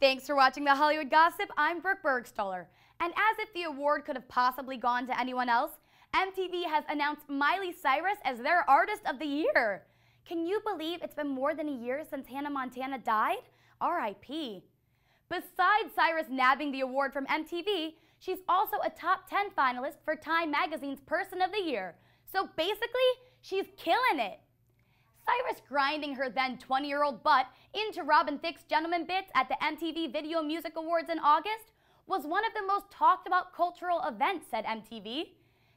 Thanks for watching the Hollywood Gossip. I'm Brooke Bergstoller. And as if the award could have possibly gone to anyone else, MTV has announced Miley Cyrus as their Artist of the Year. Can you believe it's been more than a year since Hannah Montana died? R.I.P. Besides Cyrus nabbing the award from MTV, she's also a top 10 finalist for Time Magazine's Person of the Year. So basically, she's killing it. Cyrus grinding her then 20-year-old butt into Robin Thicke's Gentleman Bits at the MTV Video Music Awards in August was one of the most talked about cultural events, said MTV.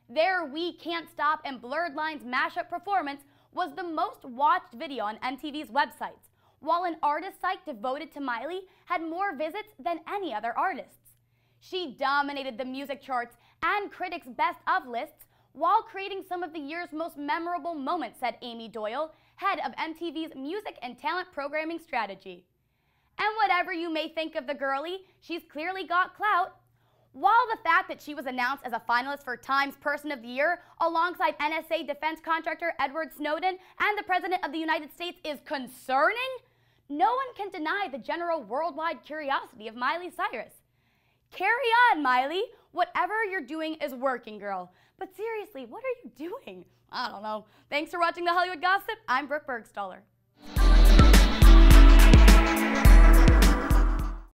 Their We Can't Stop and Blurred Lines mashup performance was the most watched video on MTV's websites, while an artist site devoted to Miley had more visits than any other artists. She dominated the music charts and critics' best of lists while creating some of the year's most memorable moments, said Amy Doyle, head of MTV's Music and Talent Programming Strategy. And whatever you may think of the girlie, she's clearly got clout. While the fact that she was announced as a finalist for Time's Person of the Year alongside NSA defense contractor Edward Snowden and the President of the United States is concerning, no one can deny the general worldwide curiosity of Miley Cyrus. Carry on, Miley. Whatever you're doing is working, girl. But seriously, what are you doing? I don't know. Thanks for watching the Hollywood Gossip. I'm Brooke Bergstoller.